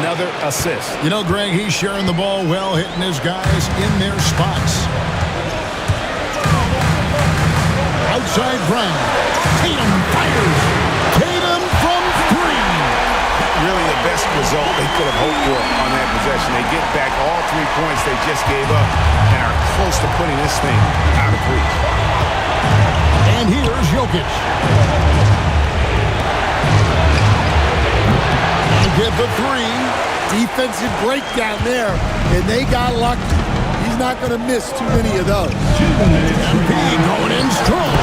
another assist. You know, Greg, he's sharing the ball well, hitting his guys in their spots. Outside Brown. Tatum fires. Tatum from three. Really the best result they could have hoped for on that possession. They get back all 3 points they just gave up and are close to putting this thing out of reach. And here's Jokic. Get the three. Defensive breakdown there, and they got lucky. He's not going to miss too many of those. MP going in strong.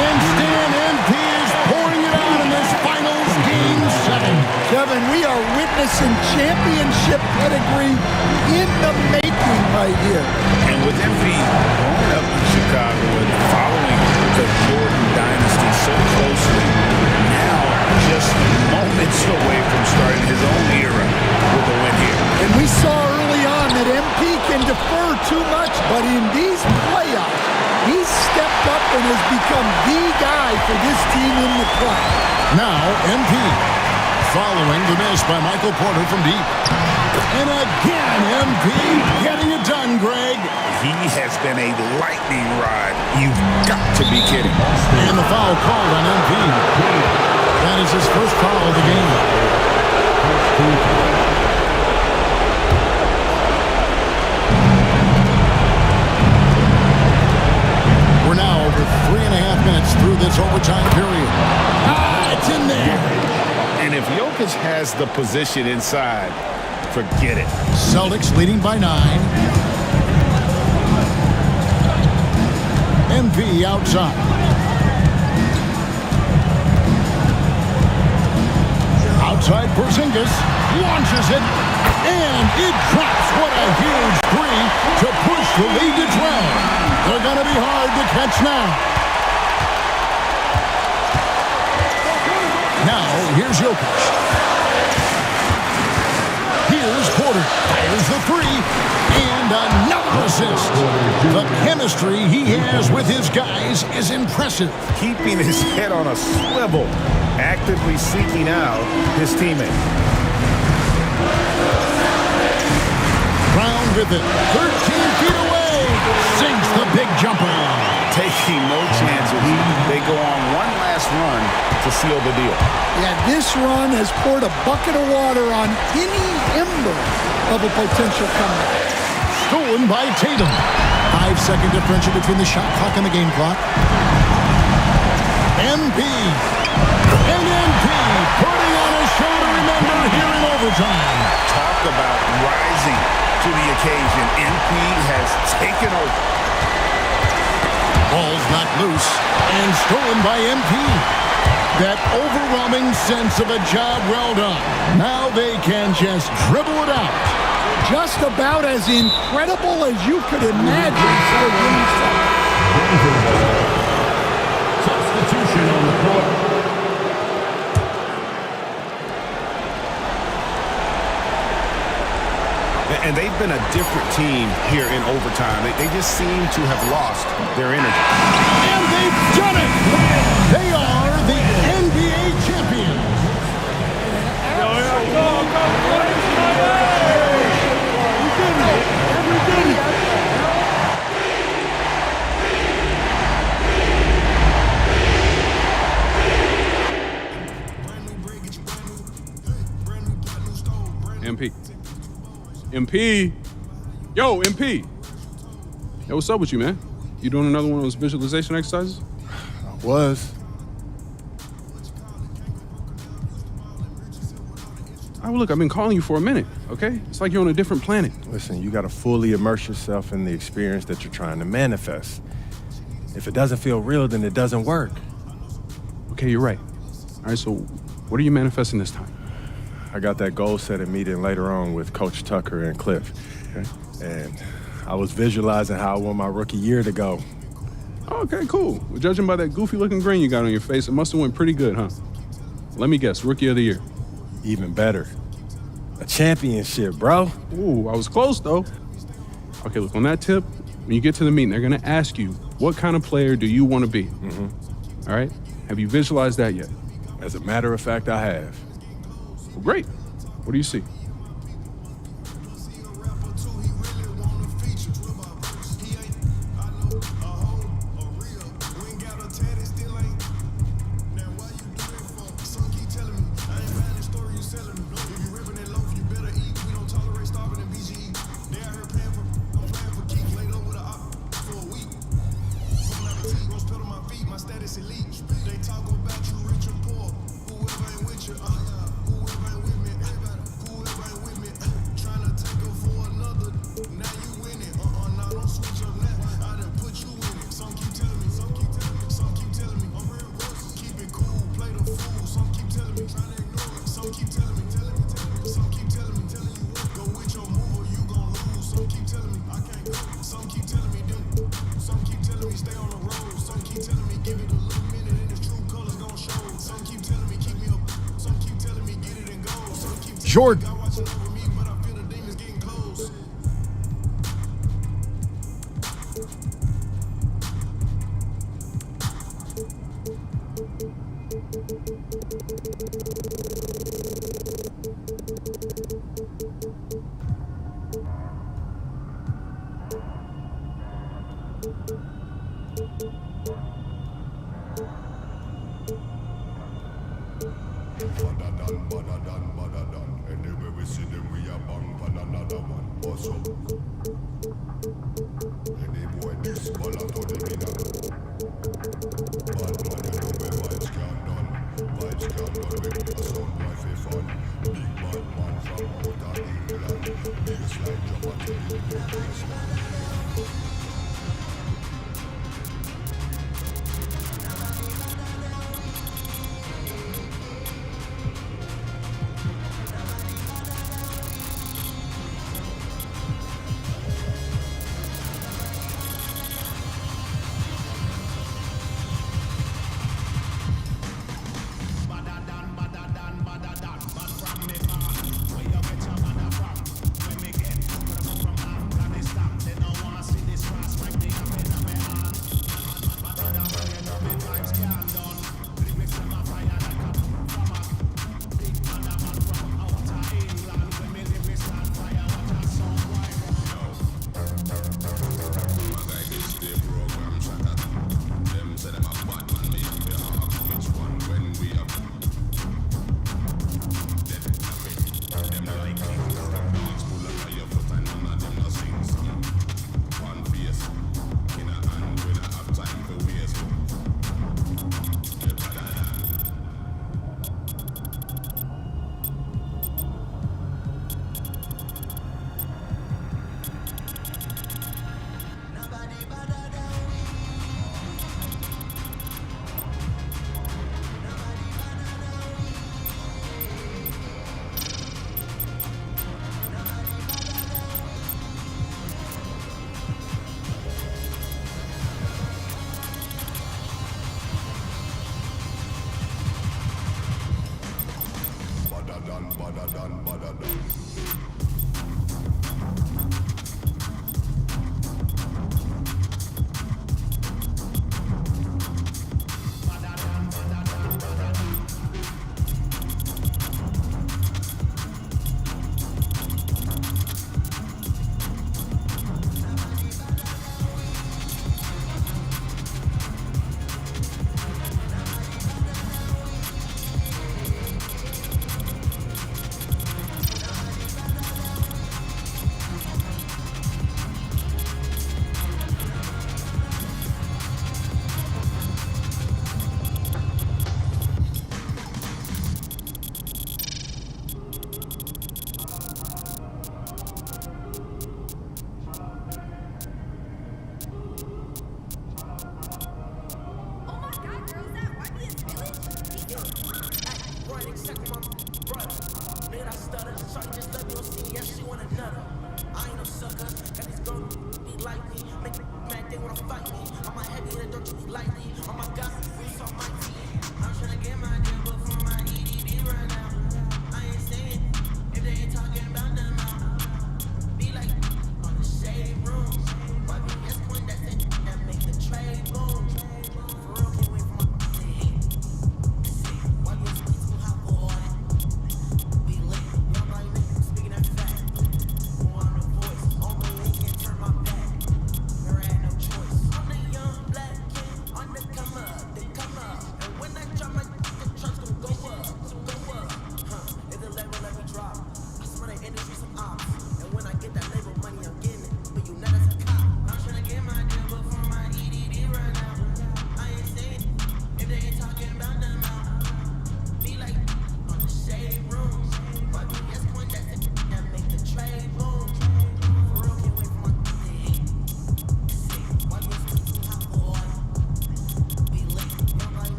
And Stan MP is pouring it out in this finals game 7. Kevin, we are witnessing championship pedigree in the making right here. And with MP growing up in Chicago and following the Jordan dynasty so closely, now just moments away from starting his own era with a win here. And we saw early on that MP can defer too much, but in these playoffs, he's stepped up and has become the guy for this team in the clutch. Now, MP following the miss by Michael Porter from deep. And again, MP getting it done, Greg. He has been a lightning rod. You've got to be kidding. And the foul called on MP. That is his first foul of the game. We're now over 3.5 minutes through this overtime period. It's in there. And if Jokic has the position inside, forget it. Celtics leading by 9. MP outside. Outside Porzingis launches it, and it drops. What a huge three to push the lead to 12. They're going to be hard to catch now. Now, here's Jokic. Here's Porter. Fires the three, and another assist. The chemistry he has with his guys is impressive. Keeping his head on a swivel, actively seeking out his teammate. Brown with it, 13 feet away, sinks the big jumper. Taking no chances. They go on one last run to seal the deal. Yeah, this run has poured a bucket of water on any ember of a potential comeback. Stolen by Tatum. 5-second differential between the shot clock and the game clock. MP. And MP putting on a show to remember here in overtime. Talk about rising to the occasion. MP has taken over. Ball's not loose and stolen by MP. That overwhelming sense of a job well done. Now they can just dribble it out. Just about as incredible as you could imagine for Game 7. Substitution on the court. And they've been a different team here in overtime. They just seem to have lost their energy. And they've done it! They are the NBA champions. MP. MP. Yo, MP. Yo, what's up with you, man? You doing another one of those visualization exercises? Was. All right, well, look, I've been calling you for a minute, okay? It's like you're on a different planet. Listen, you got to fully immerse yourself in the experience that you're trying to manifest. If it doesn't feel real, then it doesn't work. Okay, you're right. All right, so what are you manifesting this time? I got that goal-setting meeting later on with Coach Tucker and Cliff. Okay. And I was visualizing how I want my rookie year to go. Okay, cool. Well, judging by that goofy-looking grin you got on your face, it must have went pretty good, huh? Let me guess, Rookie of the Year. Even better. A championship, bro. Ooh, I was close, though. Okay, look, on that tip, when you get to the meeting, they're going to ask you, what kind of player do you want to be? Mm-hmm. All right? Have you visualized that yet? As a matter of fact, I have. Well, great. What do you see? Jordan. Anywhere we see them, we are bang for another one. What's up? Any boy this ball out of the middle. Bad man, you know where vibes can't done. Vibes can't done, we put a sound boy for fun. Big bad man from out of England. Baseline jump and tell you the baseline.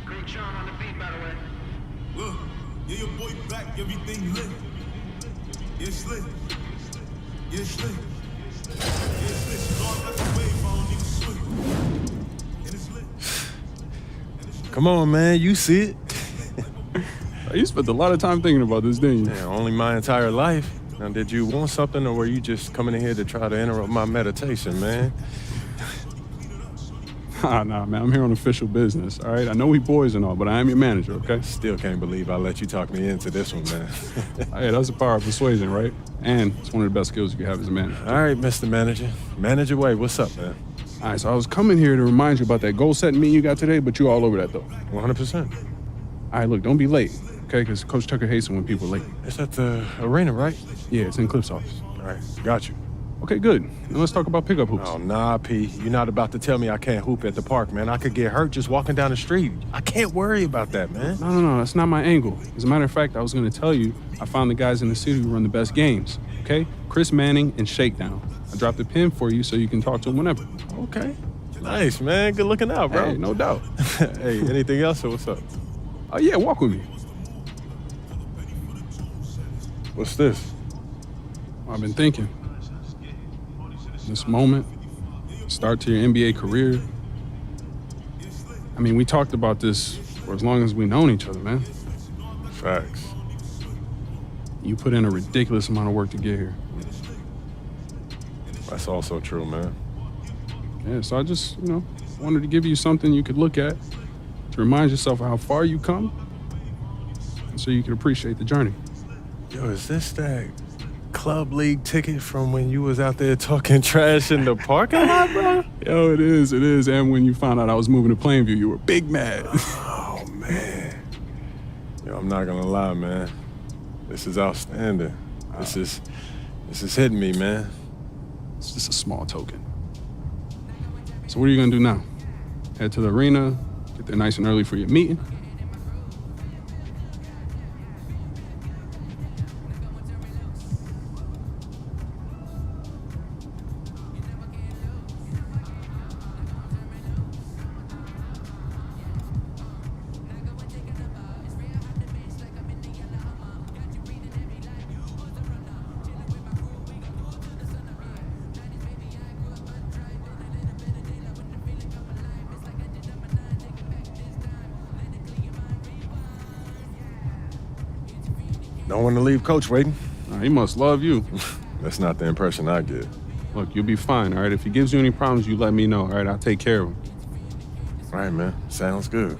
Great Sean on the beat, by the way. Look, yeah, your boy back, everything lit. Yeah, slick. Yeah, slick. Yeah, slick. Scar got the wave, I don't even swim. And it's lit. Come on, man. You see it. You spent a lot of time thinking about this, didn't you? Yeah, only my entire life. Now, did you want something, or were you just coming in here to try to interrupt my meditation, man? Nah, man. I'm here on official business, all right? I know we boys and all, but I am your manager, okay? Still can't believe I let you talk me into this one, man. Hey, that's the power of persuasion, right? And it's one of the best skills you can have as a manager. All right, Mr. Manager. Manager Way, what's up, man? All right, so I was coming here to remind you about that goal-setting meeting you got today, but you all over that, though. 100%. All right, look, don't be late, okay? Because Coach Tucker hates it when people are late. It's at the arena, right? Yeah, it's in Cliff's office. All right, got you. Okay, good. Now let's talk about pickup hoops. Oh, nah, P. You're not about to tell me I can't hoop at the park, man. I could get hurt just walking down the street. I can't worry about that, man. No, that's not my angle. As a matter of fact, I was going to tell you I found the guys in the city who run the best games, okay? Chris Manning and Shakedown. I dropped a pin for you so you can talk to them whenever. Okay. Nice, man. Good looking out, bro. Hey, no doubt. Hey, anything else or what's up? Oh, yeah, walk with me. What's this? I've been thinking. This moment, start to your NBA career. I mean, we talked about this for as long as we've known each other, man. Facts. You put in a ridiculous amount of work to get here. That's also true, man. Yeah, so I just, wanted to give you something you could look at to remind yourself of how far you come and so you can appreciate the journey. Yo, is this that club league ticket from when you was out there talking trash in the parking lot, bro? Yo, it is. And when you found out I was moving to Plainview, you were big mad. Oh, man. Yo, I'm not gonna lie, man. This is outstanding. This is hitting me, man. It's just a small token. So what are you gonna do now? Head to the arena, get there nice and early for your meeting? Don't want to leave Coach waiting. He must love you. That's not the impression I get. Look, you'll be fine, all right? If he gives you any problems, you let me know, all right? I'll take care of him. All right, man. Sounds good.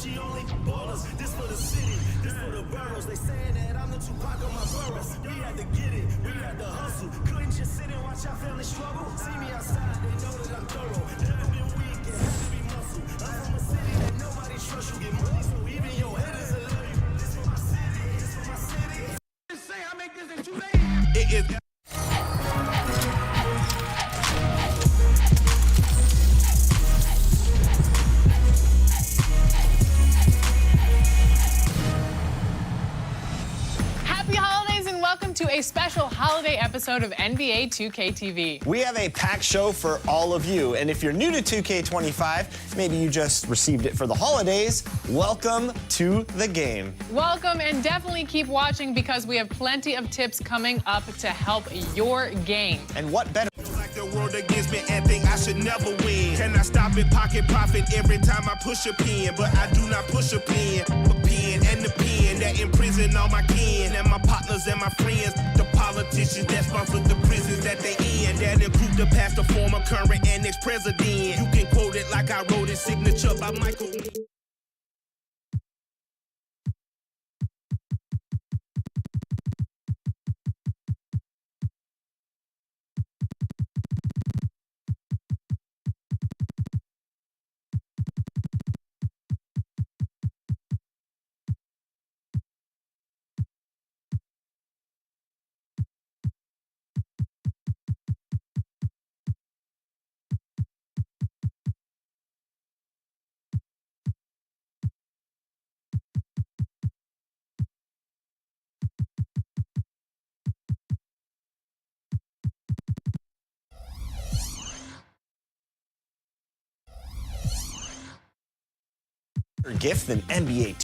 Gucci only ballers. This for the city, this for the boroughs. They saying that I'm the Tupac of my boroughs. We had to get it, we had to hustle. Couldn't just sit and watch our family struggle. See me outside, they know that I'm thorough. Never been weak, it had to be muscle. I'm from a city that nobody trusts. You get money, so even your haters will love you. This for my city, this for my city. Just say I make this in 2 days. It is. To a special holiday episode of NBA 2K TV. We have a packed show for all of you, and if you're new to 2K25, maybe you just received it for the holidays, welcome to the game. Welcome, and definitely keep watching because we have plenty of tips coming up to help your game. And what better? Like the world against me and think I should never win. Can I stop it, pocket profit every time I push a pen? But I do not push a pen. A pen and the pen that imprison all my kin and my partners and my friends. The politicians that sponsor the prisons that they in. That include the past, the former, current, and ex-president. You can quote it like I wrote it, signature by Michael. Gift than NBA.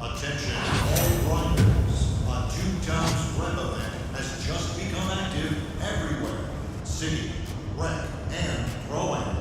Attention all riders, a 2x rep event has just become active everywhere. City, rec, and pro-am.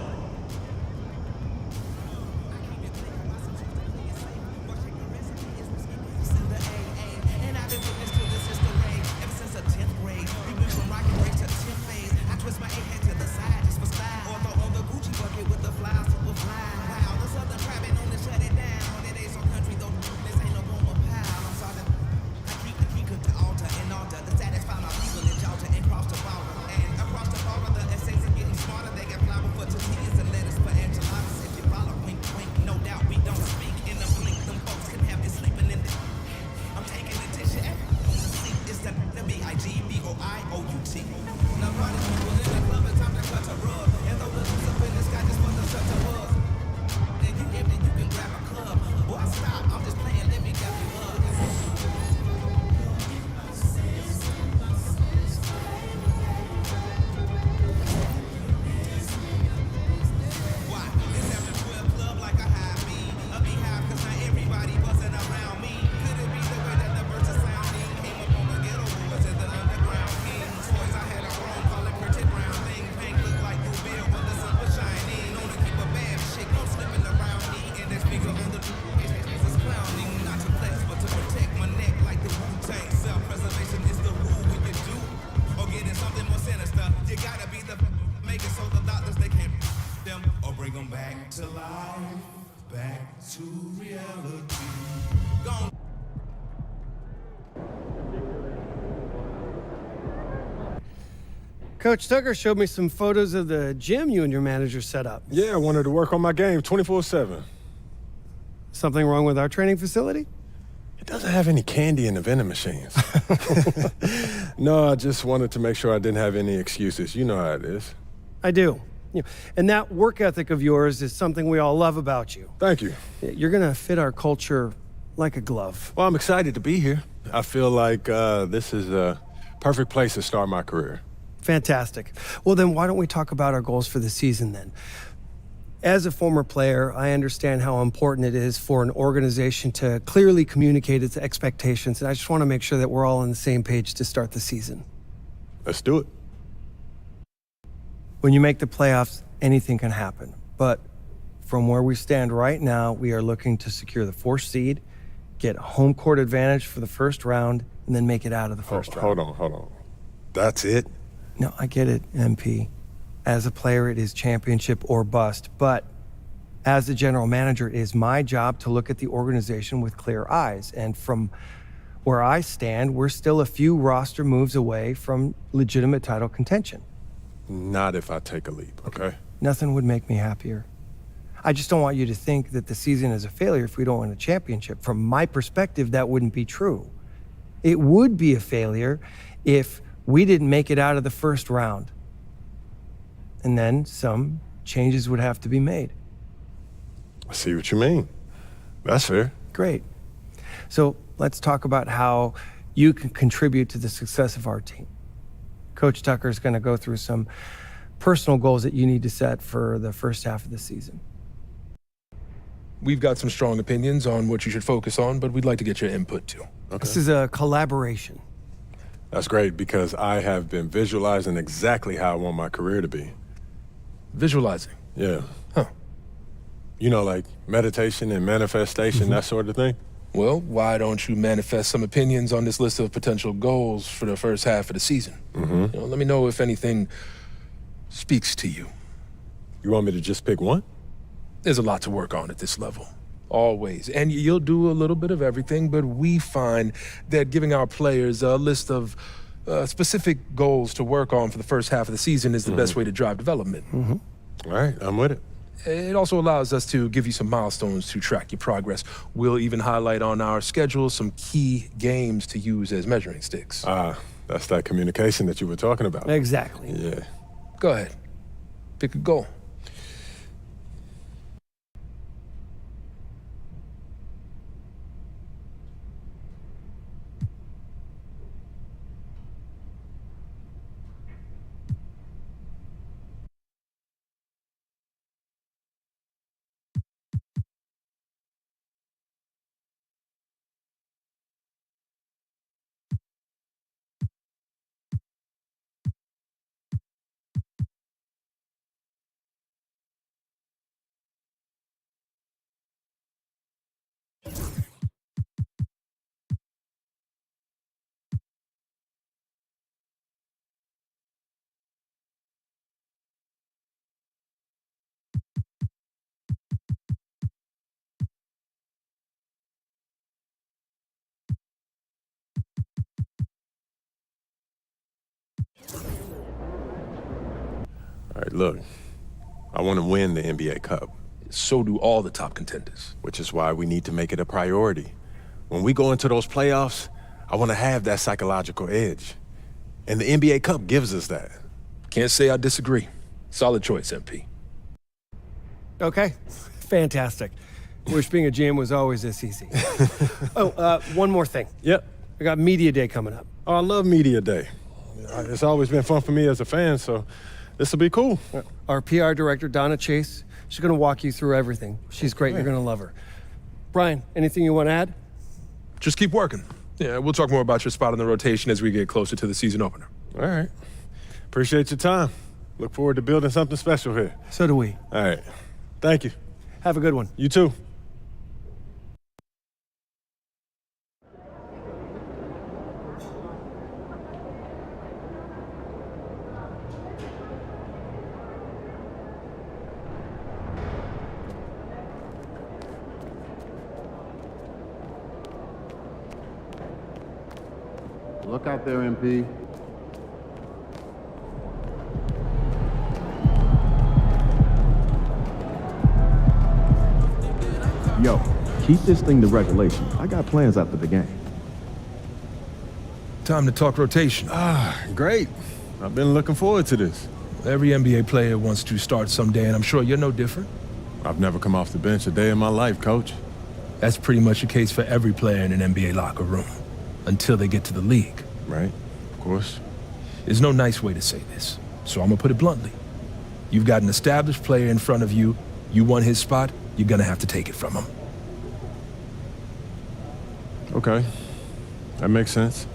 I had a Coach Tucker showed me some photos of the gym you and your manager set up. Yeah, I wanted to work on my game 24/7. Something wrong with our training facility? It doesn't have any candy in the vending machines. No, I just wanted to make sure I didn't have any excuses. You know how it is. I do. And that work ethic of yours is something we all love about you. Thank you. You're going to fit our culture like a glove. Well, I'm excited to be here. I feel like this is a perfect place to start my career. Fantastic. Well, then why don't we talk about our goals for the season then? As a former player, I understand how important it is for an organization to clearly communicate its expectations, and I just want to make sure that we're all on the same page to start the season. Let's do it. When you make the playoffs, anything can happen. But from where we stand right now, we are looking to secure the 4th seed, get home court advantage for the first round, and then make it out of the first round. Hold on. That's it? No, I get it, MP. As a player, it is championship or bust. But as the general manager, it is my job to look at the organization with clear eyes. And from where I stand, we're still a few roster moves away from legitimate title contention. Not if I take a leap, okay? Nothing would make me happier. I just don't want you to think that the season is a failure if we don't win a championship. From my perspective, that wouldn't be true. It would be a failure if we didn't make it out of the first round. And then some changes would have to be made. I see what you mean. That's fair. Great. So let's talk about how you can contribute to the success of our team. Coach Tucker is going to go through some personal goals that you need to set for the first half of the season. We've got some strong opinions on what you should focus on, but we'd like to get your input too. Okay. This is a collaboration. That's great because I have been visualizing exactly how I want my career to be. Visualizing? Yeah. Huh. You know, like meditation and manifestation, that sort of thing? Well, why don't you manifest some opinions on this list of potential goals for the first half of the season? Let me know if anything speaks to you. You want me to just pick one? There's a lot to work on at this level. Always. And you'll do a little bit of everything, but we find that giving our players a list of specific goals to work on for the first half of the season is the best way to drive development. All right, I'm with it. It also allows us to give you some milestones to track your progress. We'll even highlight on our schedule some key games to use as measuring sticks. That's that communication that you were talking about. Exactly. Yeah. Go ahead. Pick a goal. All right, look, I want to win the NBA Cup. So do all the top contenders. Which is why we need to make it a priority. When we go into those playoffs, I want to have that psychological edge. And the NBA Cup gives us that. Can't say I disagree. Solid choice, MP. Okay, fantastic. Wish being a GM was always this easy. One more thing. Yep. We got Media Day coming up. Oh, I love Media Day. It's always been fun for me as a fan, so this will be cool. Our PR director, Donna Chase, she's going to walk you through everything. She's great. You're going to love her. Brian, anything you want to add? Just keep working. Yeah, we'll talk more about your spot in the rotation as we get closer to the season opener. All right. Appreciate your time. Look forward to building something special here. So do we. All right. Thank you. Have a good one. You too. Look out there, MP. Yo, keep this thing to regulation. I got plans after the game. Time to talk rotation. Great. I've been looking forward to this. Every NBA player wants to start someday, and I'm sure you're no different. I've never come off the bench a day in my life, Coach. That's pretty much the case for every player in an NBA locker room, until they get to the league. Right, of course. There's no nice way to say this, so I'm gonna put it bluntly. You've got an established player in front of you. You want his spot, you're gonna have to take it from him. Okay, that makes sense.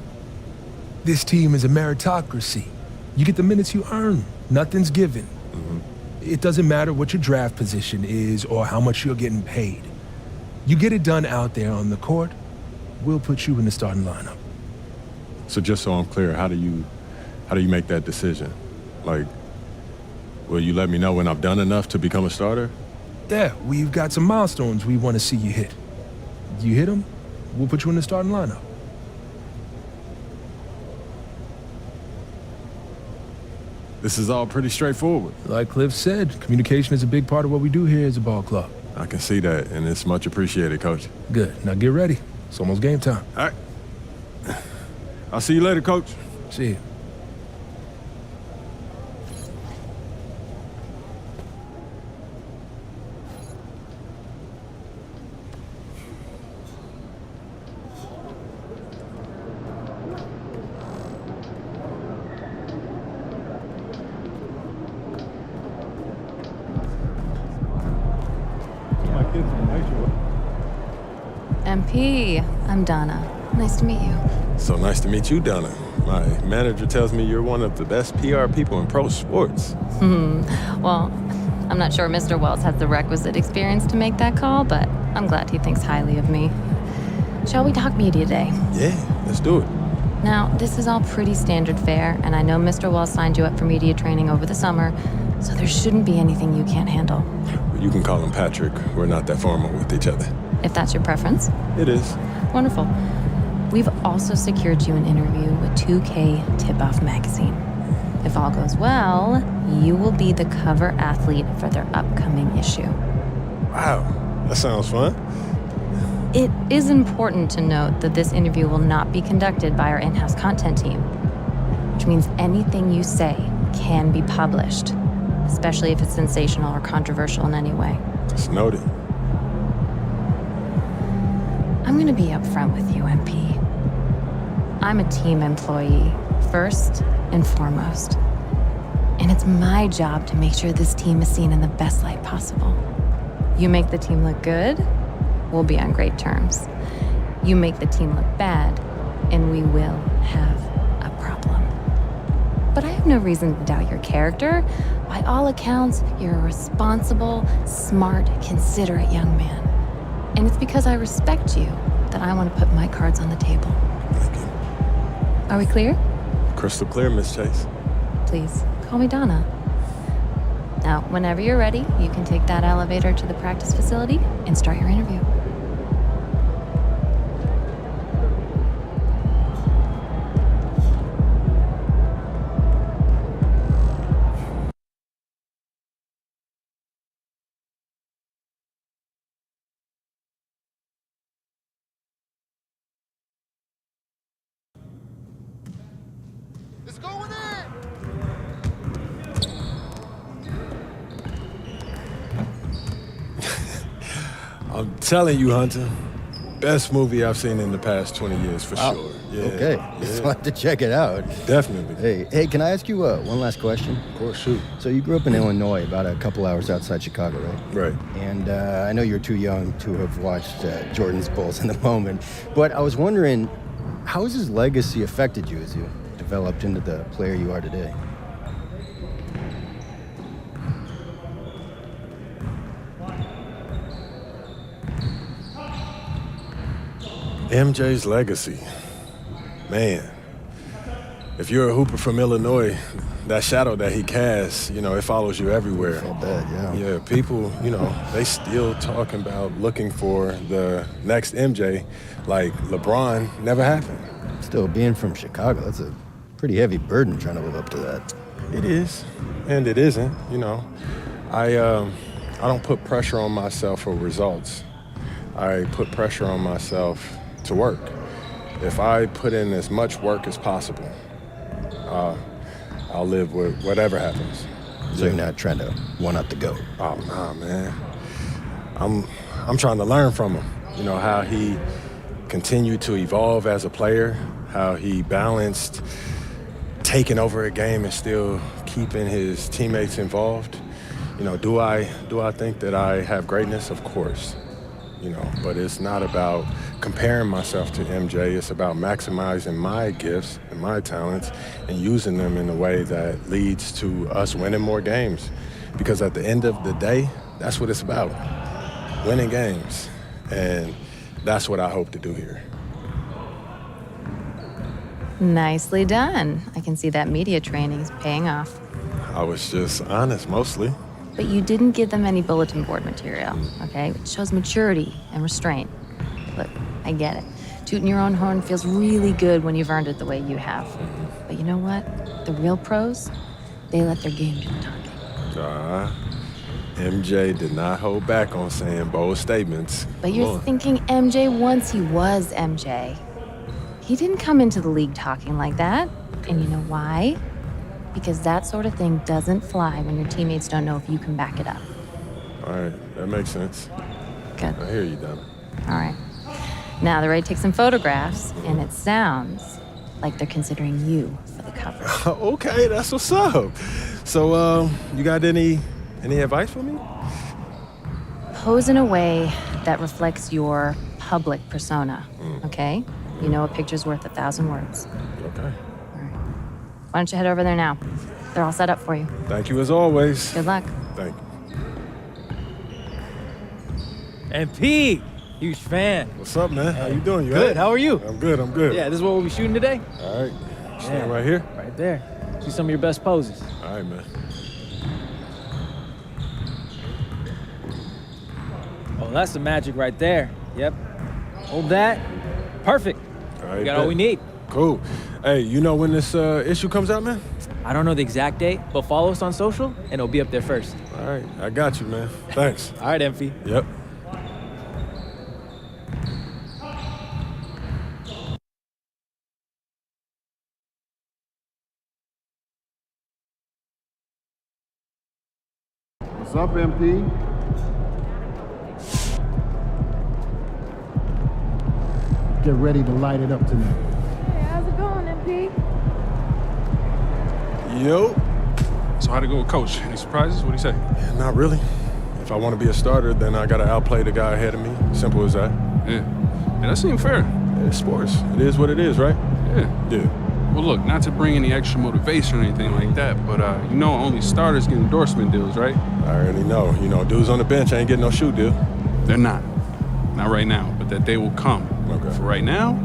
This team is a meritocracy. You get the minutes you earn. Nothing's given. It doesn't matter what your draft position is or how much you're getting paid. You get it done out there on the court, we'll put you in the starting lineup. So just so I'm clear, how do you make that decision? Like, will you let me know when I've done enough to become a starter? Yeah, we've got some milestones we want to see you hit. You hit them, we'll put you in the starting lineup. This is all pretty straightforward. Like Cliff said, communication is a big part of what we do here as a ball club. I can see that, and it's much appreciated, Coach. Good. Now get ready. It's almost game time. All right. I'll see you later, Coach. See you. MP, I'm Donna. Nice to meet you. So nice to meet you, Donna. My manager tells me you're one of the best PR people in pro sports. Well, I'm not sure Mr. Wells has the requisite experience to make that call, but I'm glad he thinks highly of me. Shall we talk media day? Yeah, let's do it. Now, this is all pretty standard fare, and I know Mr. Wells signed you up for media training over the summer, so there shouldn't be anything you can't handle. You can call him Patrick. We're not that formal with each other. If that's your preference. It is. Wonderful. We've also secured you an interview with 2K Tip-Off magazine. If all goes well, you will be the cover athlete for their upcoming issue. Wow, that sounds fun. It is important to note that this interview will not be conducted by our in-house content team, which means anything you say can be published, especially if it's sensational or controversial in any way. It's noted. I'm gonna be upfront with you, MP. I'm a team employee, first and foremost. And it's my job to make sure this team is seen in the best light possible. You make the team look good, we'll be on great terms. You make the team look bad, and we will have a problem. But I have no reason to doubt your character. By all accounts, you're a responsible, smart, considerate young man. And it's because I respect you that I want to put my cards on the table. Thank you. Are we clear? Crystal clear, Miss Chase. Please, call me Donna. Now, whenever you're ready, you can take that elevator to the practice facility and start your interview. I'm telling you, Hunter, best movie I've seen in the past 20 years for sure. Yeah, Okay, so I have to check it out. Definitely. Hey, can I ask you one last question? Of course, shoot. So you grew up in Illinois, about a couple hours outside Chicago, right? Right. And I know you're too young to have watched Jordan's Bulls in the moment, but I was wondering, how has his legacy affected you as you developed into the player you are today? MJ's legacy. Man, if you're a hooper from Illinois, that shadow that he casts, it follows you everywhere. Felt bad, yeah. Yeah, people, they still talking about looking for the next MJ, like LeBron never happened. Still, being from Chicago, that's a pretty heavy burden trying to live up to that. It is, and it isn't, I don't put pressure on myself for results. I put pressure on myself to work. If I put in as much work as possible, I'll live with whatever happens. So you're not trying to one-up the GOAT? Oh, nah, man. I'm trying to learn from him. You know, how he continued to evolve as a player, how he balanced taking over a game and still keeping his teammates involved. You know, do I think that I have greatness? Of course. You know, but it's not about comparing myself to MJ. It's about maximizing my gifts and my talents and using them in a way that leads to us winning more games. Because at the end of the day, that's what it's about, winning games. And that's what I hope to do here. Nicely done. I can see that media training's paying off. I was just honest, mostly. But you didn't give them any bulletin board material, okay? It shows maturity and restraint. Look, I get it. Tooting your own horn feels really good when you've earned it the way you have. But you know what? The real pros, they let their game do the talking. MJ did not hold back on saying bold statements. But you're thinking MJ once he was MJ. He didn't come into the league talking like that. And you know why? Because that sort of thing doesn't fly when your teammates don't know if you can back it up. All right, that makes sense. Good. I hear you, Donna. All right. Now they're ready to take some photographs, and it sounds like they're considering you for the cover. Okay, that's what's up. So, you got any advice for me? Pose in a way that reflects your public persona, okay? You know a picture's worth 1,000 words. Okay. Why don't you head over there now? They're all set up for you. Thank you as always. Good luck. Thank you. MP, huge fan. What's up, man? How you doing? You Good. right? How are you? I'm good. Yeah, this is what we'll be shooting today. All right. Stand right here. Right there. See some of your best poses. All right, man. Oh, that's the magic right there. Yep. Hold that. Perfect. All right, We got all we need. Cool. Hey, you know when this issue comes out, man? I don't know the exact date, but follow us on social, and it'll be up there first. All right, I got you, man. Thanks. All right, Emphy. Yep. What's up, MP? Get ready to light it up tonight. Hey, how's it going, MP? Yo. So how'd it go with Coach? Any surprises? What'd he say? Yeah, not really. If I want to be a starter, then I got to outplay the guy ahead of me. Simple as that. Yeah, that seemed fair. Yeah, it's sports. It is what it is, right? Yeah. Yeah. Well, look, not to bring any extra motivation or anything like that, but you know only starters get endorsement deals, right? I already know. You know, dudes on the bench ain't getting no shoe deal. They're not. Not right now, but that day will come. Okay. For right now,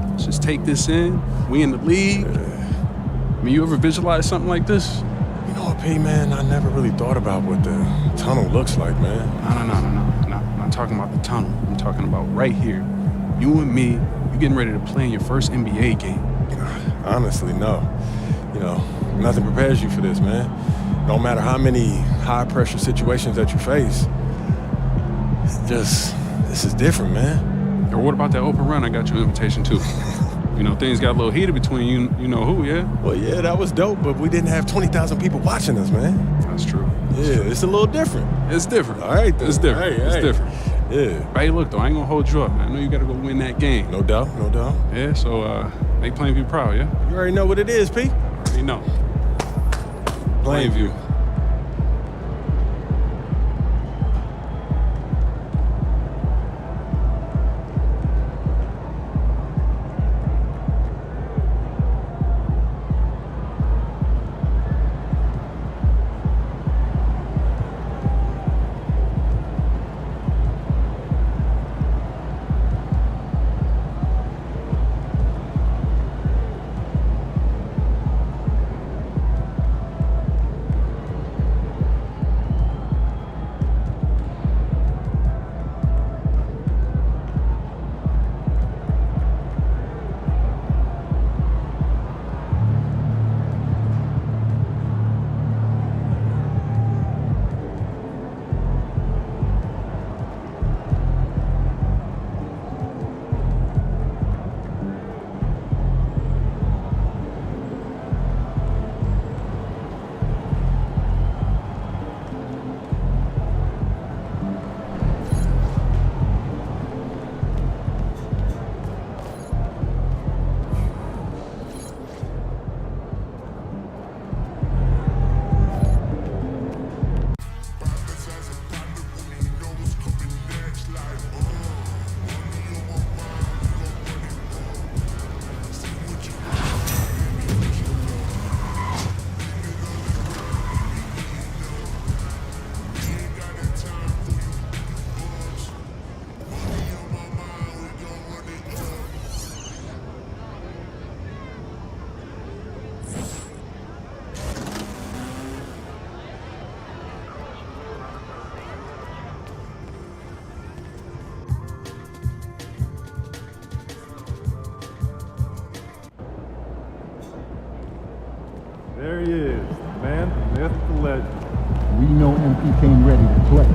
let's just take this in. We in the league. I mean, you ever visualize something like this? You know what, P, man? I never really thought about what the tunnel looks like, man. No. I'm not talking about the tunnel. I'm talking about right here. You and me, you getting ready to play in your first NBA game. Honestly, no. You know, nothing prepares you for this, man. No matter how many high-pressure situations that you face, this is different, man. Or what about that open run I got you an invitation to? You know, things got a little heated between you know who, yeah? Well, yeah, that was dope, but we didn't have 20,000 people watching us, man. That's true. It's a little different. It's different. All right, then. It's different. Hey, it's hey. different. Yeah. But hey, look, though, I ain't gonna hold you up, man. I know you gotta go win that game. No doubt. Yeah, so make Plainview proud, yeah? You already know what it is, P. You know. Plainview. There he is, the man, the myth, the legend. We know MP came ready to play.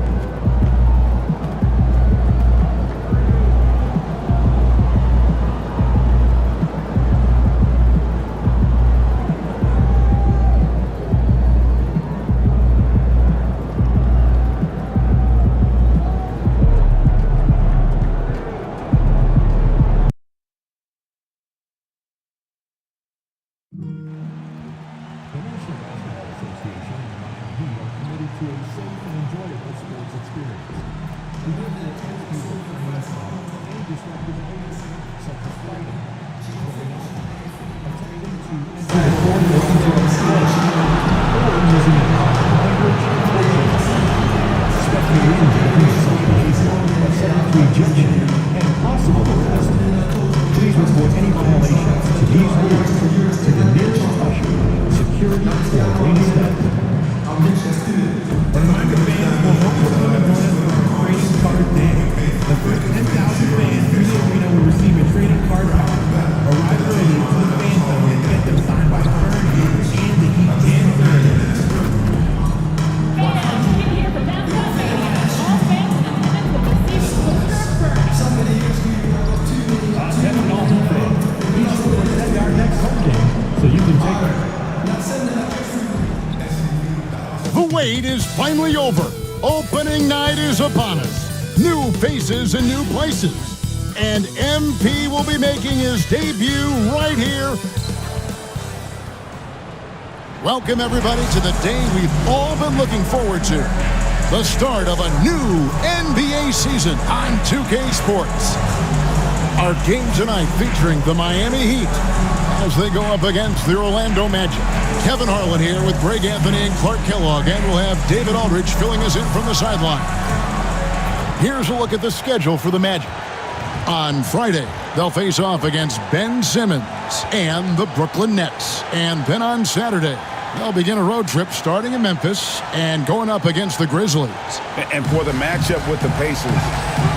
Finally over. Opening night is upon us. New faces and new places. And MP will be making his debut right here. Welcome everybody to the day we've all been looking forward to. The start of a new NBA season on 2K Sports. Our game tonight featuring the Miami Heat as they go up against the Orlando Magic. Kevin Harlan here with Greg Anthony and Clark Kellogg, and we'll have David Aldridge filling us in from the sideline. Here's a look at the schedule for the Magic. On Friday, they'll face off against Ben Simmons and the Brooklyn Nets. And then on Saturday, they'll begin a road trip starting in Memphis and going up against the Grizzlies. And for the matchup with the Pacers,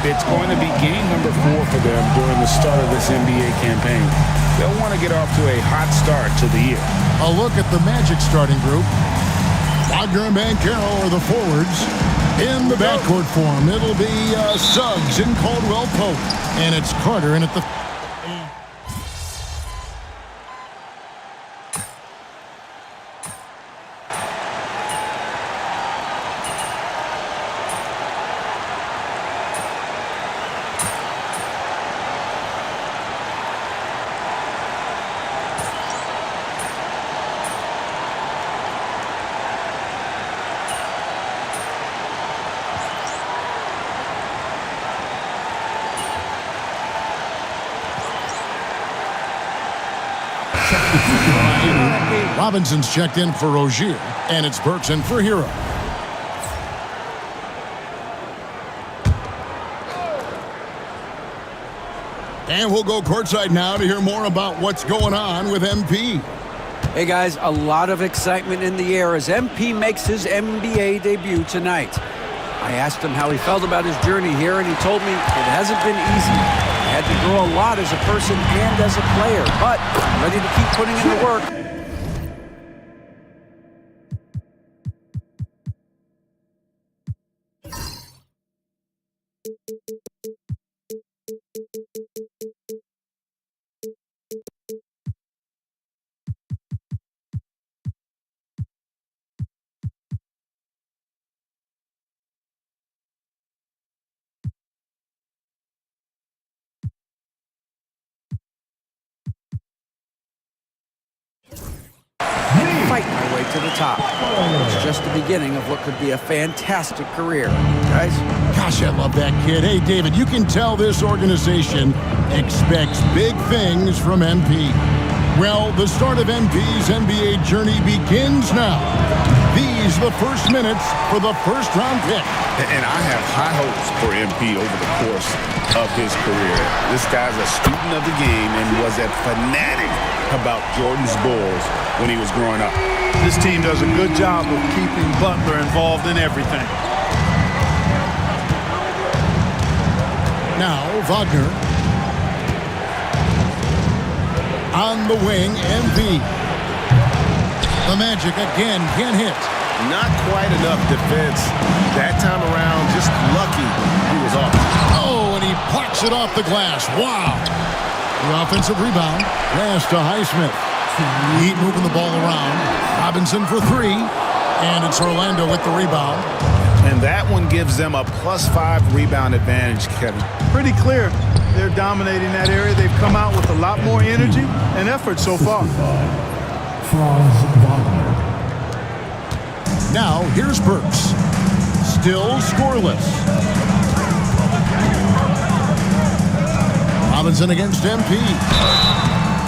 it's going to be game number 4 for them during the start of this NBA campaign. They'll want to get off to a hot start to the year. A look at the Magic starting group. Wagner and Banchero are the forwards. In the backcourt form, it'll be Suggs and Caldwell Pope. And it's Carter in at the... Robinson's checked in for Rozier, and it's Burks in for Hero. And we'll go courtside now to hear more about what's going on with MP. Hey guys, a lot of excitement in the air as MP makes his NBA debut tonight. I asked him how he felt about his journey here, and he told me it hasn't been easy. I had to grow a lot as a person and as a player, but I'm ready to keep putting in the work. Fight my way to the top. It's just the beginning of what could be a fantastic career. Guys? Gosh, I love that kid. Hey, David, you can tell this organization expects big things from MP. Well, the start of MP's NBA journey begins now. These are the first minutes for the first-round pick. And I have high hopes for MP over the course of his career. This guy's a student of the game and was a fanatic about Jordan's Bulls when he was growing up. This team does a good job of keeping Butler involved in everything. Now, Wagner. On the wing, MP. The Magic again can't hit. Not quite enough defense. That time around, just lucky he was off. Oh, and he plucks it off the glass. Wow. The offensive rebound. Pass to Highsmith. Heat moving the ball around. Robinson for three. And it's Orlando with the rebound. And that one gives them a +5 rebound advantage, Kevin. Pretty clear. They're dominating that area. They've come out with a lot more energy and effort so far. Now, here's Burks. Still scoreless. Robinson against MP.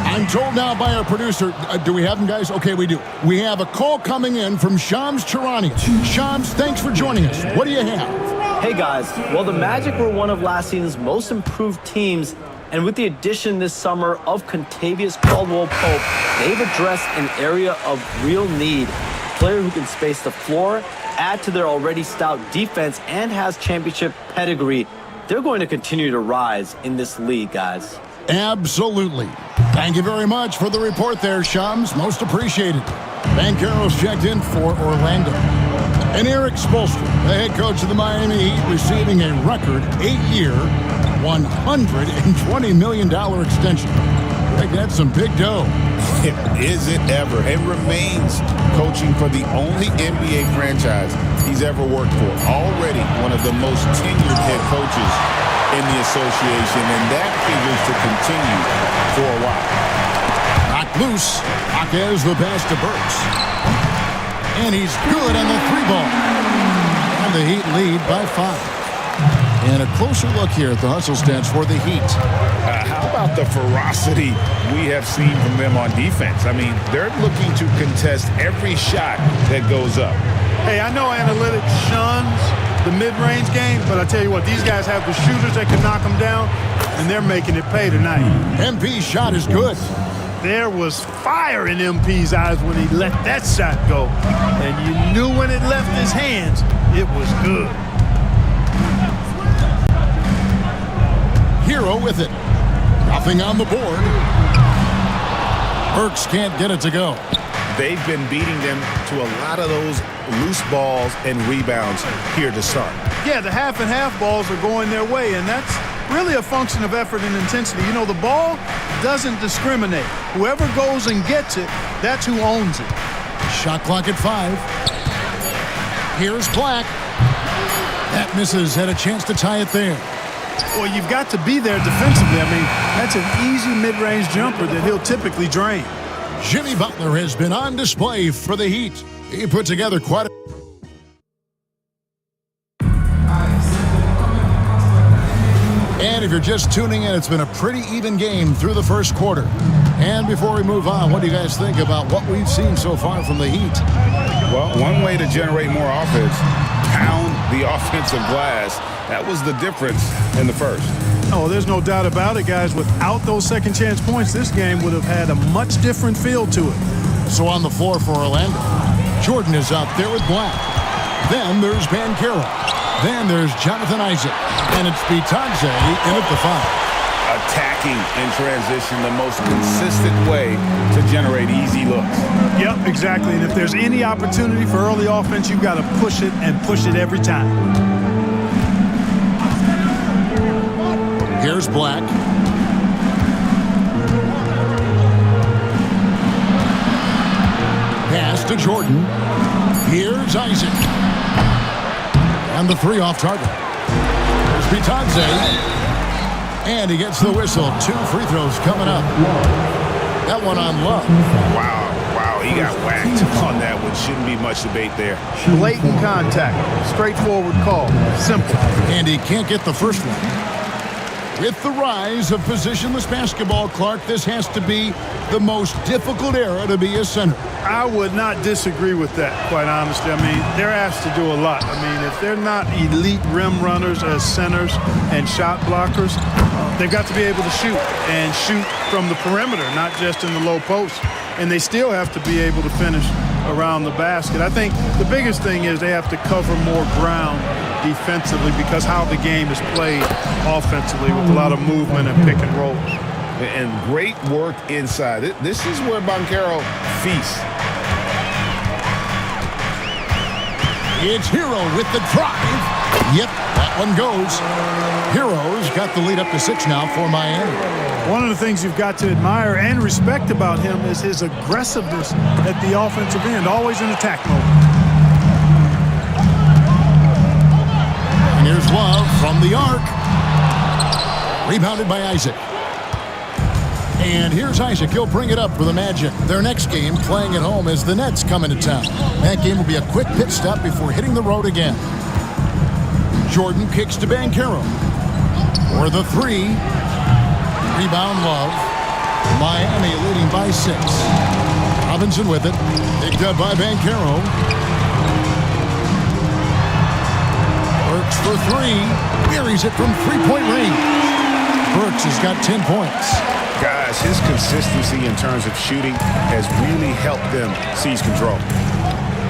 I'm told now by our producer, do we have them, guys? Okay, we do. We have a call coming in from Shams Charania. Shams, thanks for joining us. What do you have? Hey, guys. Well, the Magic were one of last season's most improved teams, and with the addition this summer of Contavious Caldwell-Pope, they've addressed an area of real need. A player who can space the floor, add to their already stout defense, and has championship pedigree. They're going to continue to rise in this league, guys. Absolutely. Thank you very much for the report there, Shams. Most appreciated. Banchero's checked in for Orlando. And Eric Spoelstra, the head coach of the Miami Heat, receiving a record 8-year, $120 million extension. I think that's some big dough. Is it ever? It remains coaching for the only NBA franchise he's ever worked for. Already one of the most tenured head coaches in the association, and that figures to continue for a while. Knocked loose. Jaquez the pass to Burks. And he's good on the three ball. And the Heat lead by 5. And a closer look here at the hustle stats for the Heat. How about the ferocity we have seen from them on defense? I mean, they're looking to contest every shot that goes up. Hey, I know analytics shuns the mid-range game, but I tell you what, these guys have the shooters that can knock them down, and they're making it pay tonight. MP's shot is good. There was fire in MP's eyes when he let that shot go, and you knew when it left his hands, it was good. Hero with it. Nothing on the board. Burks can't get it to go. They've been beating them to a lot of those loose balls and rebounds here to start. Yeah, the half and half balls are going their way, and that's really a function of effort and intensity. You know, the ball doesn't discriminate. Whoever goes and gets it, that's who owns it. Shot clock at 5. Here's Black. That misses. Had a chance to tie it there. Well, you've got to be there defensively. I mean, that's an easy mid-range jumper that he'll typically drain. Jimmy Butler has been on display for the Heat. He put together quite a... And if you're just tuning in, it's been a pretty even game through the first quarter. And before we move on, what do you guys think about what we've seen so far from the Heat? Well, one way to generate more offense, pound the offensive glass. That was the difference in the first. Oh, there's no doubt about it, guys. Without those second chance points, this game would have had a much different feel to it. So on the floor for Orlando, Jordan is out there with Black. Then there's Banchero. Then there's Jonathan Isaac. And it's Bitadze in at the 5. Attacking in transition, the most consistent way to generate easy looks. Yep, exactly. And if there's any opportunity for early offense, you've got to push it and push it every time. Here's Black. Pass to Jordan. Here's Isaac. And the 3 off target. Here's Bitadze. And he gets the whistle. 2 free throws coming up. That one on Love. Wow, he got whacked on that one. Shouldn't be much debate there. Blatant contact. Straightforward call. Simple. And he can't get the first one. With the rise of positionless basketball, Clark, this has to be the most difficult era to be a center. I would not disagree with that, quite honestly. I mean, they're asked to do a lot. I mean, if they're not elite rim runners as centers and shot blockers, they've got to be able to shoot and shoot from the perimeter, not just in the low post. And they still have to be able to finish around the basket. I think the biggest thing is they have to cover more ground defensively because how the game is played offensively with a lot of movement and pick and roll. And great work inside. This is where Banchero feasts. It's Hero with the drive. Yep, that one goes. Hero's got the lead up to 6 now for Miami. One of the things you've got to admire and respect about him is his aggressiveness at the offensive end, always in attack mode. And here's Love from the arc. Rebounded by Isaac. And here's Isaac. He'll bring it up for the Magic. Their next game, playing at home, as the Nets come into town. That game will be a quick pit stop before hitting the road again. Jordan kicks to Banchero. For the 3. Rebound Love. Miami leading by 6. Robinson with it. Picked up by Banchero. Burks for 3. Buries it from three-point range. Burks has got 10 points. Guys, his consistency in terms of shooting has really helped them seize control.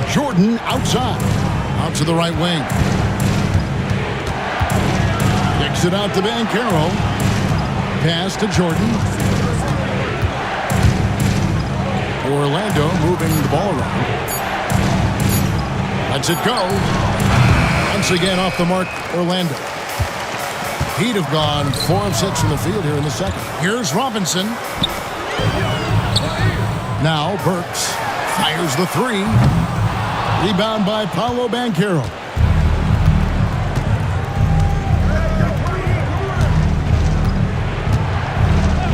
Jordan outside. Out to the right wing. Kicks it out to Banchero. Pass to Jordan. Orlando moving the ball around. Lets it go. Once again off the mark, Orlando. He'd have gone 4 of 6 from the field here in the second. Here's Robinson. Now Burks fires the 3. Rebound by Paolo Banchero.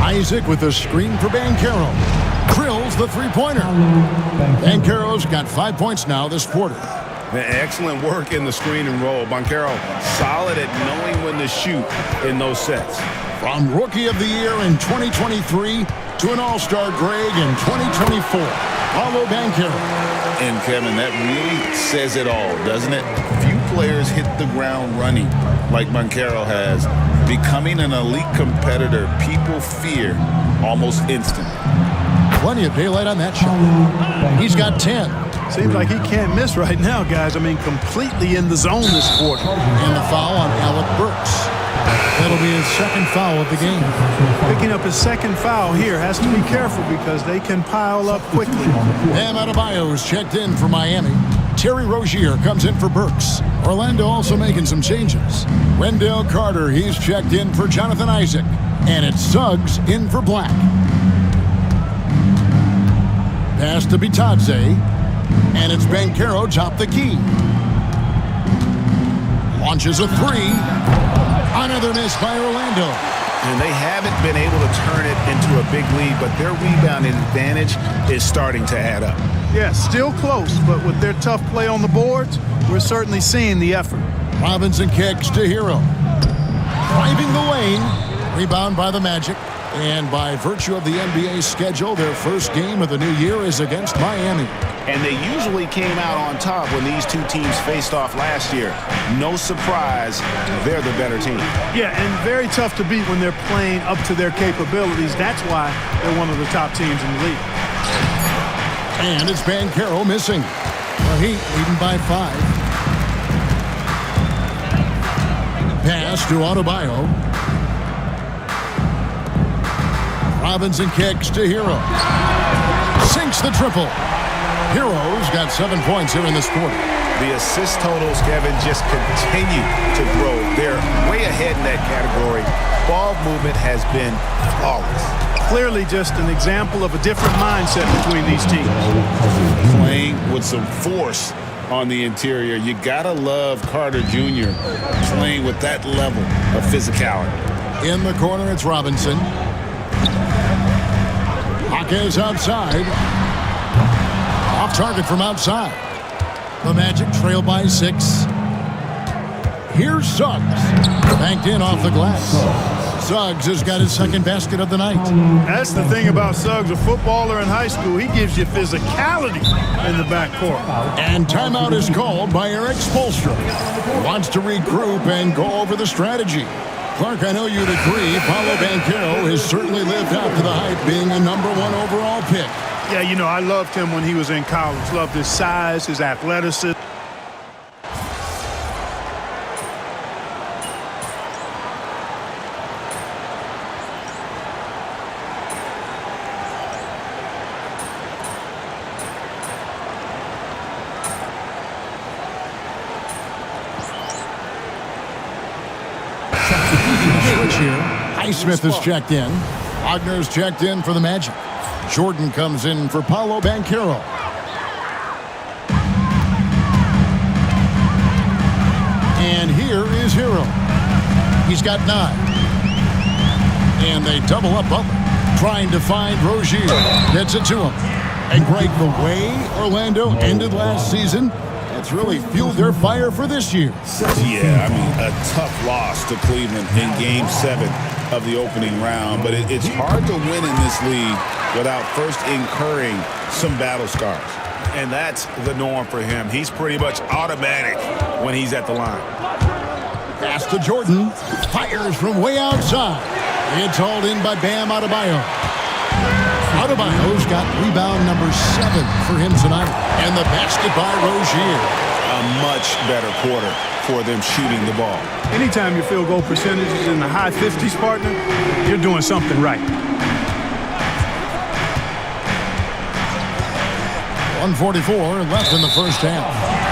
Isaac with a screen for Banchero. Drills the 3-pointer. Banchero's got 5 points now this quarter. Excellent work in the screen and roll. Banchero solid at knowing when to shoot in those sets. From Rookie of the Year in 2023 to an All-Star grade in 2024, Paolo Banchero. And Kevin, that really says it all, doesn't it? Few players hit the ground running like Banchero has. Becoming an elite competitor, people fear almost instantly. Plenty of daylight on that shot. He's got 10. Seems like he can't miss right now, guys. I mean, completely in the zone this quarter. And the foul on Alec Burks. That'll be his second foul of the game. Picking up his second foul here. Has to be careful because they can pile up quickly. Bam Adebayo's checked in for Miami. Terry Rozier comes in for Burks. Orlando also making some changes. Wendell Carter, he's checked in for Jonathan Isaac. And it's Suggs in for Black. Pass to Bitadze. And it's Banchero top the key. Launches a 3. Another miss by Orlando. And they haven't been able to turn it into a big lead, but their rebounding advantage is starting to add up. Yeah, still close, but with their tough play on the boards, we're certainly seeing the effort. Robinson kicks to Hero. Driving the lane. Rebound by the Magic. And by virtue of the NBA schedule, their first game of the new year is against Miami. And they usually came out on top when these two teams faced off last year. No surprise, they're the better team. Yeah, and very tough to beat when they're playing up to their capabilities. That's why they're one of the top teams in the league. And it's Banchero missing. The Heat leading by 5. Pass to Adebayo. Robinson kicks to Hero. Sinks the triple. Hero's got 7 points here in this quarter. The assist totals, Kevin, just continue to grow. They're way ahead in that category. Ball movement has been flawless. Clearly just an example of a different mindset between these teams. Playing with some force on the interior. You gotta love Carter Jr. playing with that level of physicality. In the corner, it's Robinson. Jaquez outside. Off target from outside. The Magic trail by 6. Here's Suggs. Banked in off the glass. Suggs has got his second basket of the night. That's the thing about Suggs, a footballer in high school. He gives you physicality in the backcourt. And timeout is called by Eric Spoelstra. Wants to regroup and go over the strategy. Clark, I know you'd agree, Paolo Banchero has certainly lived up to the hype, being a #1 overall pick. Yeah, you know, I loved him when he was in college. Loved his size, his athleticism. Rozier. Highsmith is checked in. Wagner's checked in for the Magic. Jordan comes in for Paolo Banchero. And here is Hero. He's got 9. And they double up Butler, trying to find Rozier. Gets it to him. And Greg, the way Orlando ended last season, it's really fueled their fire for this year. Yeah, I mean, a tough loss to Cleveland in Game 7 of the opening round. But it's hard to win in this league without first incurring some battle scars. And that's the norm for him. He's pretty much automatic when he's at the line. Pass to Jordan. Fires from way outside. It's hauled in by Bam Adebayo. Adebayo's got rebound number 7 for him tonight. And the basket by Rozier. A much better quarter for them shooting the ball. Anytime your field goal percentage is in the high 50s, partner, you're doing something right. 1:44 left in the first half.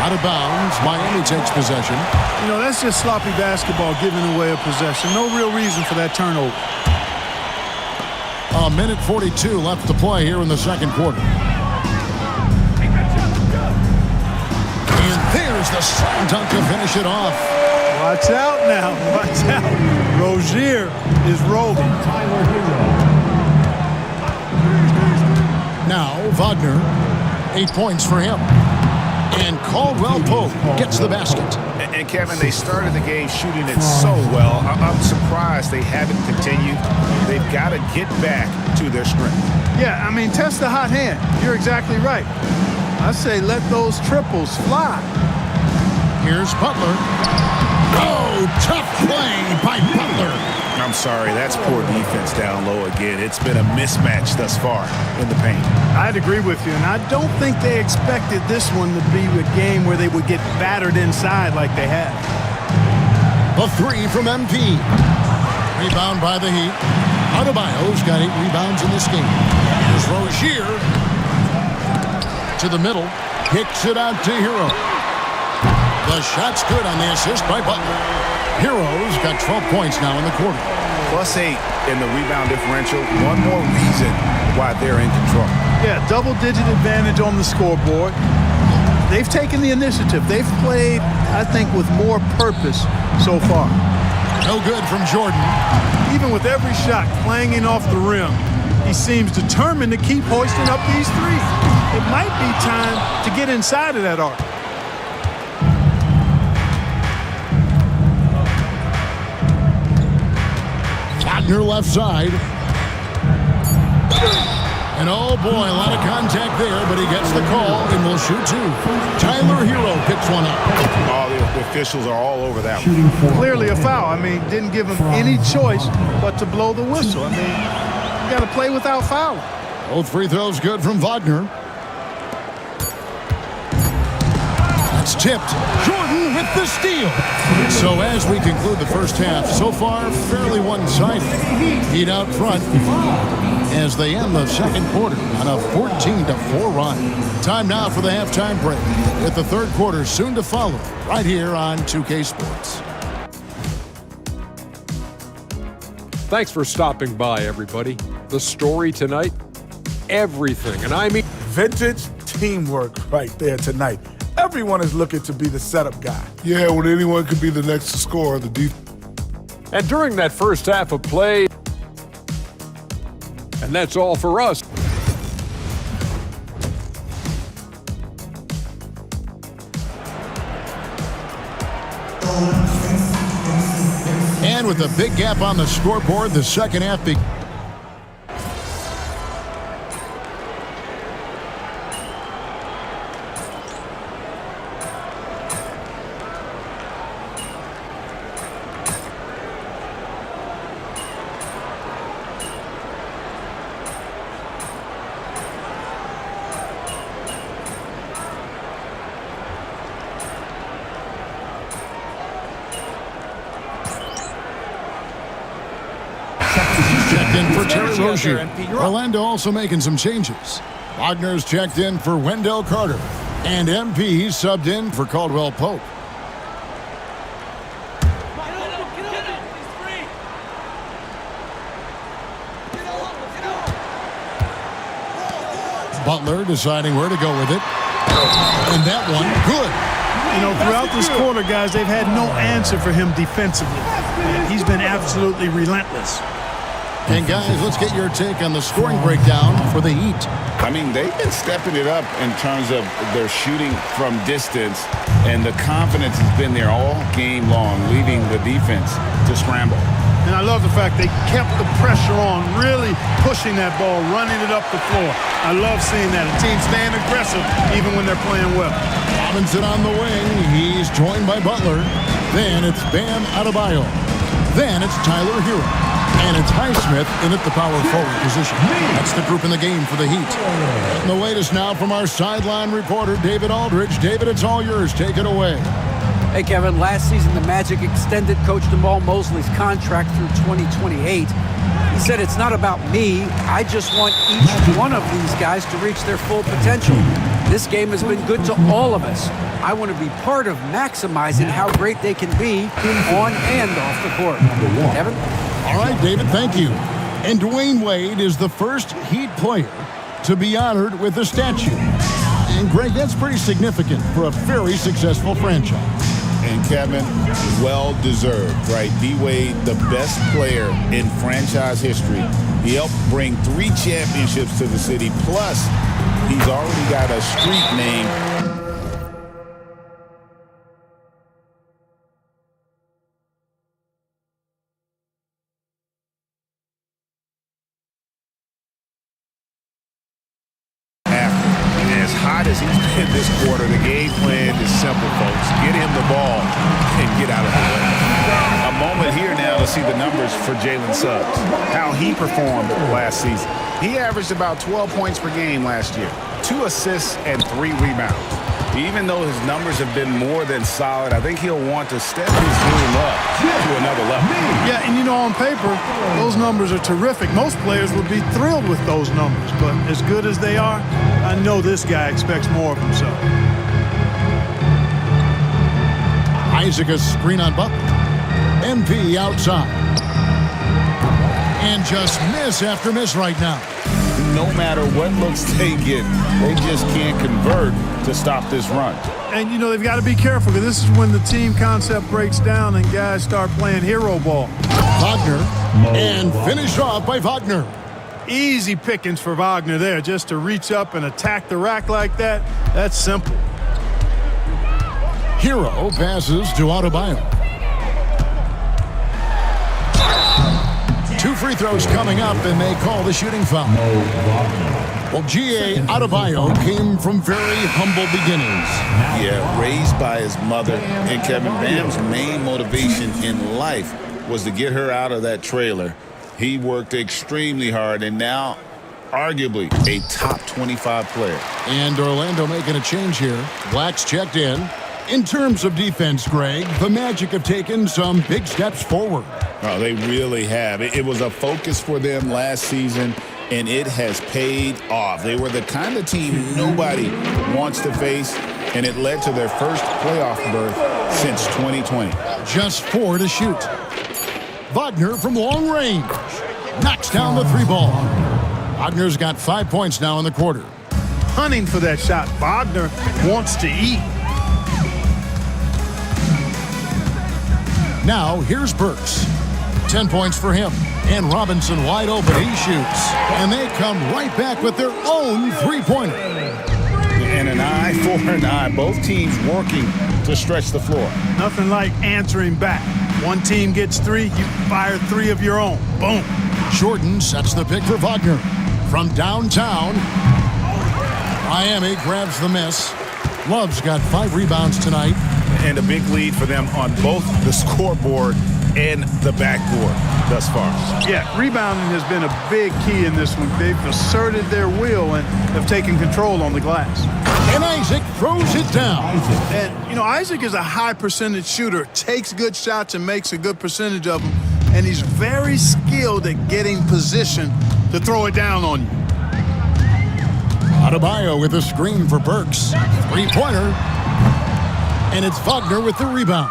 Out of bounds, Miami takes possession. You know, that's just sloppy basketball, giving away a possession. No real reason for that turnover. A minute 42 left to play here in the second quarter. And there's the slam dunk to finish it off. Watch out now. Watch out. Rozier is rolling. Now, Wagner. 8 points for him. And Caldwell Pope gets the basket. And Kevin, they started the game shooting it so well. I'm surprised they haven't continued. They've got to get back to their strength. Yeah, I mean, test the hot hand. You're exactly right. I say let those triples fly. Here's Butler. Oh, tough play by Butler. I'm sorry, that's poor defense down low again. It's been a mismatch thus far in the paint. I'd agree with you, and I don't think they expected this one to be a game where they would get battered inside like they have. A 3 from MP. Rebound by the Heat. Adebayo's got 8 rebounds in this game. Here's Rozier to the middle. Kicks it out to Hero. The shot's good on the assist by Butler. Hero's got 12 points now in the quarter. +8 in the rebound differential. One more reason why they're in control. Yeah, double-digit advantage on the scoreboard. They've taken the initiative. They've played, I think, with more purpose so far. No good from Jordan. Even with every shot clanging off the rim, he seems determined to keep hoisting up these threes. It might be time to get inside of that arc. Wagner left side. And oh boy, a lot of contact there, but he gets the call and will shoot 2. Tyler Hero picks one up. All the officials are all over that one. Clearly a foul. I mean, didn't give him any choice but to blow the whistle. I mean, you got to play without fouling. Both free throws good from Wagner. That's tipped. Jordan with the steal. So as we conclude the first half, so far fairly one-sided. Heat out front as they end the second quarter on a 14-4 run. Time now for the halftime break, with the third quarter soon to follow right here on 2K Sports. Thanks for stopping by, everybody. The story tonight, everything, and I mean vintage teamwork right there tonight. Everyone is looking to be the setup guy. Yeah, when anyone could be the next to score, the defense. And during that first half of play, and that's all for us. And with a big gap on the scoreboard, the second half begins. Checked in for Terry Rozier. Orlando also making some changes. Wagner's checked in for Wendell Carter. And MP subbed in for Caldwell Pope. Butler deciding where to go with it. And that one, good. You know, throughout this quarter, guys, they've had no answer for him defensively. He's been absolutely relentless. And guys, let's get your take on the scoring breakdown for the Heat. I mean, they've been stepping it up in terms of their shooting from distance, and the confidence has been there all game long, leaving the defense to scramble. And I love the fact they kept the pressure on, really pushing that ball, running it up the floor. I love seeing that. A team staying aggressive even when they're playing well. Robinson on the wing. He's joined by Butler. Then it's Bam Adebayo. Then it's Tyler Hero. And it's Highsmith in at the power forward position. That's the group in the game for the Heat. And the latest now from our sideline reporter, David Aldridge. David, it's all yours. Take it away. Hey, Kevin, last season the Magic extended Coach Jamal Mosley's contract through 2028. He said, it's not about me. I just want each one of these guys to reach their full potential. This game has been good to all of us. I want to be part of maximizing how great they can be on and off the court. Kevin? All right, David, thank you. And Dwayne Wade is the first Heat player to be honored with a statue. And, Greg, that's pretty significant for a very successful franchise. And Kevin, well-deserved, right? D-Wade, the best player in franchise history. He helped bring 3 championships to the city, plus he's already got a street name. As hot as he's been this quarter, the game plan is simple, folks. Get him the ball and get out of the way. A moment here now to see the numbers for Jalen Suggs, how he performed last season. He averaged about 12 points per game last year, 2 assists and 3 rebounds. Even though his numbers have been more than solid, I think he'll want to step his game up to another level. Yeah, and you know, on paper, those numbers are terrific. Most players would be thrilled with those numbers, but as good as they are, I know this guy expects more of himself. Isaac a screen on Butler. MP outside. And just miss after miss right now. No matter what looks they get, they just can't convert to stop this run. And, you know, they've got to be careful because this is when the team concept breaks down and guys start playing hero ball. Wagner, and finished off by Wagner. Easy pickings for Wagner there, just to reach up and attack the rack like that. That's simple. Hero passes to Adebayo. 2 free throws coming up, and they call the shooting foul. Well, G.A. Adebayo came from very humble beginnings. Yeah, raised by his mother. And Kevin, Bam's main motivation in life was to get her out of that trailer. He worked extremely hard, and now arguably a top 25 player. And Orlando making a change here. Black's checked in. In terms of defense, Greg, the Magic have taken some big steps forward. Oh, they really have. It was a focus for them last season, and it has paid off. They were the kind of team nobody wants to face, and it led to their first playoff berth since 2020. Just 4 to shoot. Wagner from long range knocks down the 3-ball. Wagner's got 5 points now in the quarter. Hunting for that shot. Wagner wants to eat. Now, here's Burks. 10 points for him. And Robinson wide open. He shoots. And they come right back with their own 3-pointer. And an eye for an eye. Both teams working to stretch the floor. Nothing like answering back. One team gets 3, you fire 3 of your own. Boom. Jordan sets the pick for Wagner. From downtown, Miami grabs the miss. Love's got 5 rebounds tonight. And a big lead for them on both the scoreboard and the backboard thus far. Yeah, rebounding has been a big key in this one. They've asserted their will and have taken control on the glass. And Isaac throws it down. And, you know, Isaac is a high percentage shooter, takes good shots and makes a good percentage of them. And he's very skilled at getting position to throw it down on you. Adebayo with a screen for Burks. 3-pointer. And it's Wagner with the rebound.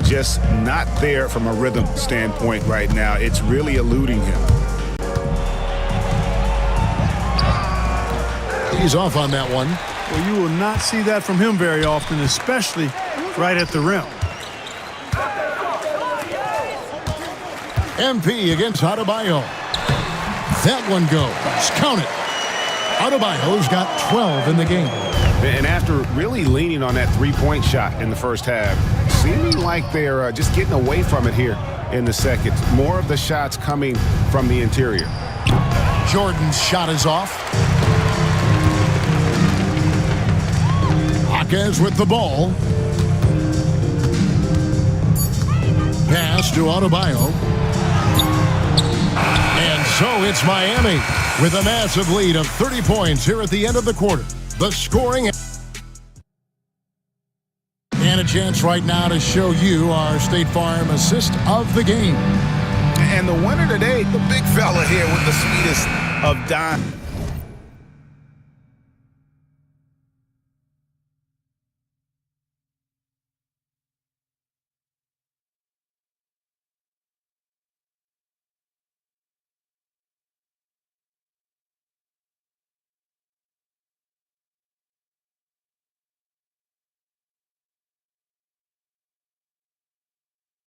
Just not there from a rhythm standpoint right now. It's really eluding him. He's off on that one. Well, you will not see that from him very often, especially right at the rim. MP against Adebayo. That one goes. Count it. Adebayo's got 12 in the game. And after really leaning on that three-point shot in the first half, seeming like they're just getting away from it here in the second. More of the shots coming from the interior. Jordan's shot is off. Jaquez with the ball. Pass to Adebayo. And so it's Miami with a massive lead of 30 points here at the end of the quarter. The scoring and a chance right now to show you our State Farm assist of the game. And the winner today, the big fella here with the sweetest of